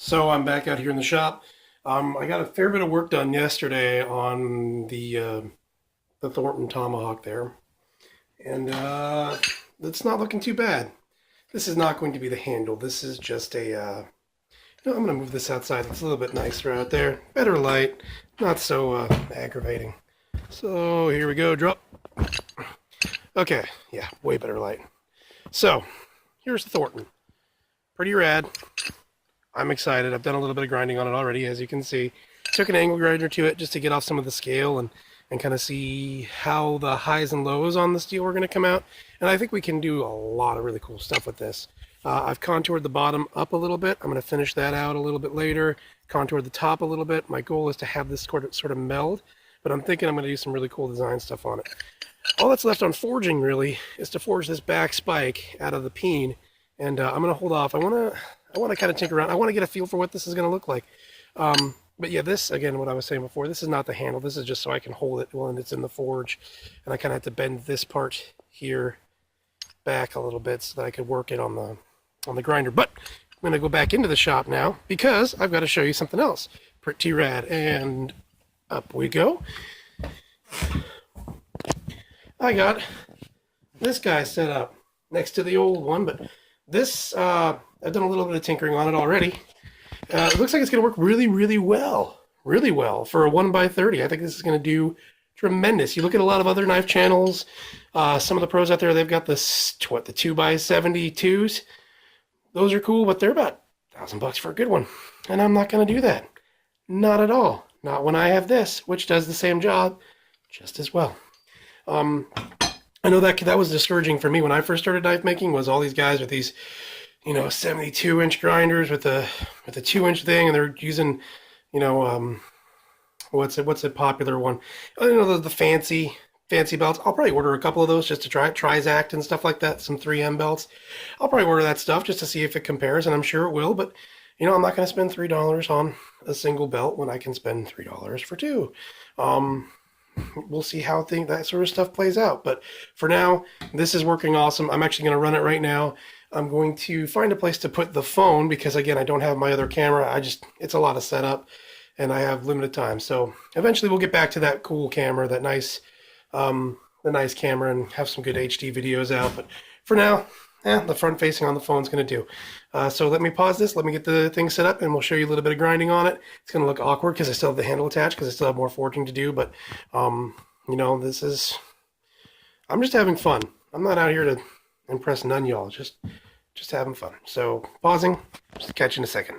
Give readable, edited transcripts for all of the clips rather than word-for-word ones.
So I'm back out here in the shop. I got a fair bit of work done yesterday on the Thornton Tomahawk there, and it's not looking too bad. This is not going to be the handle. This is just I'm going to move this outside. It's a little bit nicer out there. Better light, not so aggravating. So here we go. Drop. Okay, yeah, way better light. So here's the Thornton. Pretty rad. I'm excited. I've done a little bit of grinding on it already, as you can see. Took an angle grinder to it just to get off some of the scale and kind of see how the highs and lows on the steel are going to come out. And I think we can do a lot of really cool stuff with this. I've contoured the bottom up a little bit. I'm going to finish that out a little bit later. Contoured the top a little bit. My goal is to have this sort of meld, but I'm thinking I'm going to do some really cool design stuff on it. All that's left on forging, really, is to forge this back spike out of the peen. And I'm going to hold off. I want to kind of tinker around. I want to get a feel for what this is going to look like. But yeah, this, again, what I was saying before, this is not the handle. This is just so I can hold it when it's in the forge. And I kind of have to bend this part here back a little bit so that I could work it on the grinder. But I'm going to go back into the shop now because I've got to show you something else. Pretty rad. And up we go. I got this guy set up next to the old one, but this, I've done a little bit of tinkering on it already. It looks like it's going to work really, really well. Really well for a 1x30. I think this is going to do tremendous. You look at a lot of other knife channels, some of the pros out there, they've got the 2x72s. Those are cool, but they're about $1,000 for a good one. And I'm not going to do that. Not at all. Not when I have this, which does the same job just as well. I know that was discouraging for me when I first started knife making, was all these guys with these, 72-inch grinders with a 2-inch thing, and they're using, what's a popular one? The fancy belts. I'll probably order a couple of those just to try it, Trizact and stuff like that, some 3M belts. I'll probably order that stuff just to see if it compares, and I'm sure it will, but I'm not going to spend $3 on a single belt when I can spend $3 for two. We'll see how that sort of stuff plays out. But for now, this is working awesome. I'm actually going to run it right now. I'm going to find a place to put the phone because, again, I don't have my other camera. It's a lot of setup, and I have limited time. So eventually we'll get back to that cool camera, the nice camera, and have some good HD videos out. But for now, the front facing on the phone is going to do. So let me pause this, let me get the thing set up, and we'll show you a little bit of grinding on it. It's going to look awkward because I still have the handle attached, because I still have more forging to do, but, I'm just having fun. I'm not out here to impress none of y'all, just having fun. So, pausing, just catch you in a second.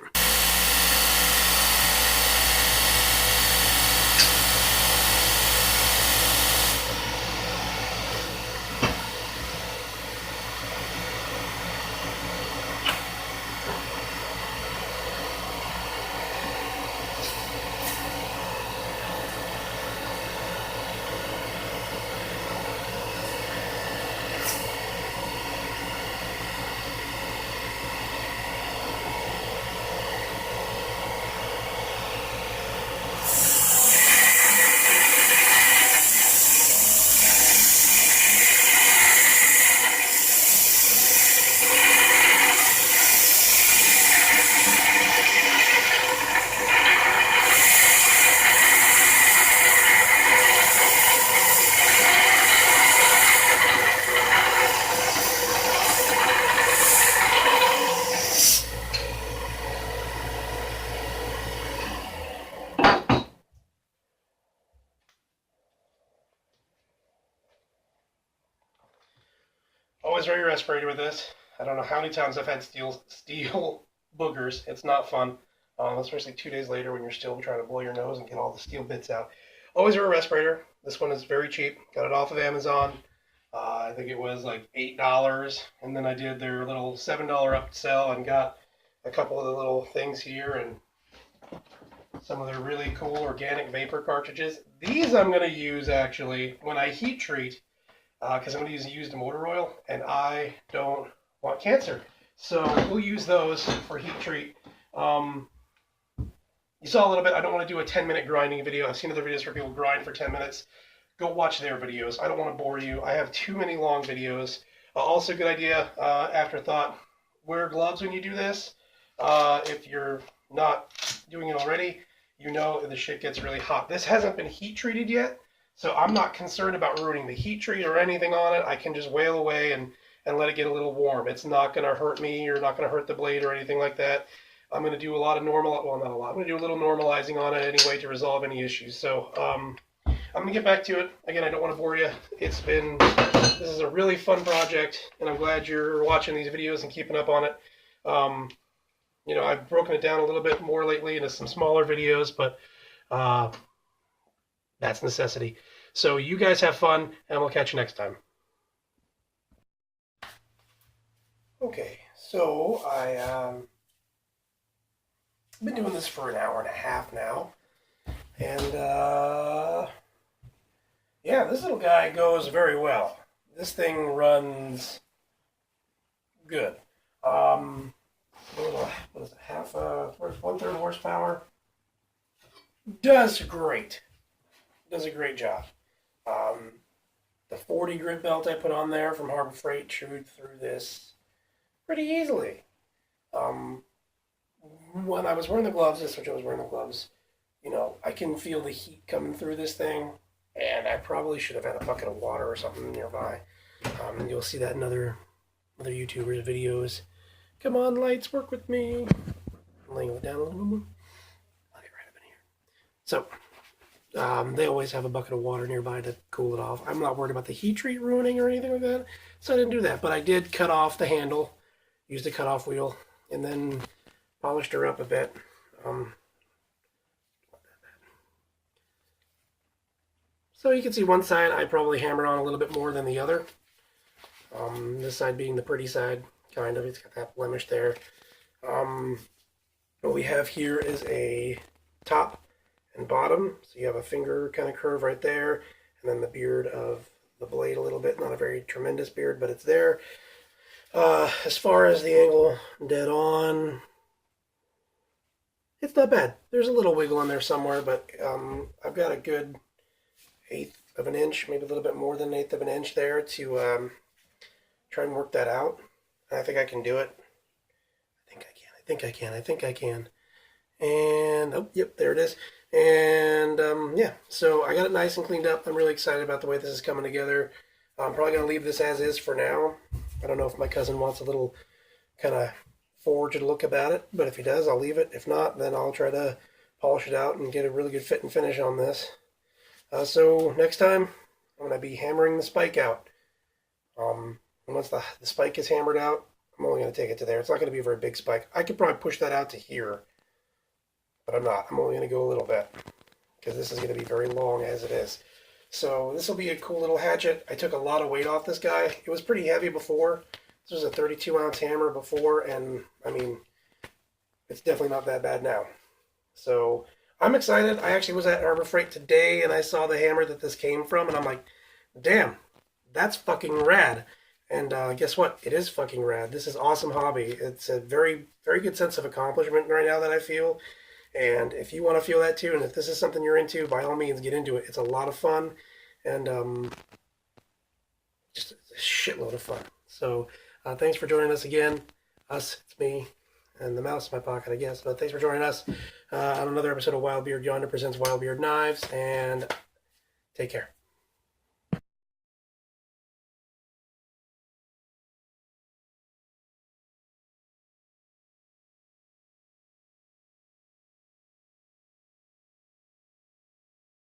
Always wear your respirator with this. I don't know how many times I've had steel boogers. It's not fun, especially 2 days later when you're still trying to blow your nose and get all the steel bits out. Always wear a respirator. This one is very cheap. Got it off of Amazon. I think it was like $8, and then I did their little $7 upsell and got a couple of the little things here and some of their really cool organic vapor cartridges. These I'm going to use actually when I heat treat, because I'm going to use used motor oil, and I don't want cancer. So we'll use those for heat treat. You saw a little bit. I don't want to do a 10-minute grinding video. I've seen other videos where people grind for 10 minutes. Go watch their videos. I don't want to bore you. I have too many long videos. Also, good idea, afterthought, wear gloves when you do this. If you're not doing it already, you know the shit gets really hot. This hasn't been heat treated yet, so I'm not concerned about ruining the heat treat or anything on it. I can just wail away and let it get a little warm. It's not going to hurt me or not going to hurt the blade or anything like that. I'm going to do a lot of well, not a lot. I'm going to do a little normalizing on it anyway to resolve any issues. So I'm going to get back to it. Again, I don't want to bore you. This is a really fun project, and I'm glad you're watching these videos and keeping up on it. You know, I've broken it down a little bit more lately into some smaller videos, but that's necessity. So you guys have fun, and we'll catch you next time. Okay, so I've been doing this for an hour and a half now, and yeah, this little guy goes very well. This thing runs good. What is it? Half, 1/3 horsepower. Does great. Does a great job. The 40 grit belt I put on there from Harbor Freight chewed through this pretty easily. When I was wearing the gloves, this which I was wearing the gloves, you know, I can feel the heat coming through this thing, and I probably should have had a bucket of water or something nearby. You'll see that in other YouTubers' videos. Come on, lights, work with me. I'm laying it down a little bit more. I'll get right up in here. So, they always have a bucket of water nearby to cool it off. I'm not worried about the heat treat ruining or anything like that, so I didn't do that. But I did cut off the handle, used a cut-off wheel, and then polished her up a bit. So you can see one side I probably hammered on a little bit more than the other. This side being the pretty side, kind of. It's got that blemish there. What we have here is a top and bottom. So you have a finger kind of curve right there, and then the beard of the blade a little bit. Not a very tremendous beard, but it's there. As far as the angle dead on, it's not bad. There's a little wiggle in there somewhere, but I've got a good 1/8 of an inch, maybe a little bit more than 1/8 of an inch there to try and work that out. And I think I can do it. I think I can. And, oh, yep, there it is. And, yeah, so I got it nice and cleaned up. I'm really excited about the way this is coming together. I'm probably going to leave this as is for now. I don't know if my cousin wants a little kind of forged look about it, but if he does, I'll leave it. If not, then I'll try to polish it out and get a really good fit and finish on this. So next time, I'm going to be hammering the spike out. And once the spike is hammered out, I'm only going to take it to there. It's not going to be a very big spike. I could probably push that out to here, but I'm not. I'm only going to go a little bit because this is going to be very long as it is. So this will be a cool little hatchet. I took a lot of weight off this guy. It was pretty heavy before. This was a 32-ounce hammer before, and I mean, it's definitely not that bad now. So I'm excited. I actually was at Harbor Freight today, and I saw the hammer that this came from, and I'm like, damn, that's fucking rad. And guess what? It is fucking rad. This is awesome hobby. It's a very, very good sense of accomplishment right now that I feel. And if you want to feel that too, and if this is something you're into, by all means, get into it. It's a lot of fun, and just a shitload of fun. So thanks for joining us again. It's me, and the mouse in my pocket, I guess. But thanks for joining us on another episode of Wild Beard Yonder presents Wild Beard Knives, and take care.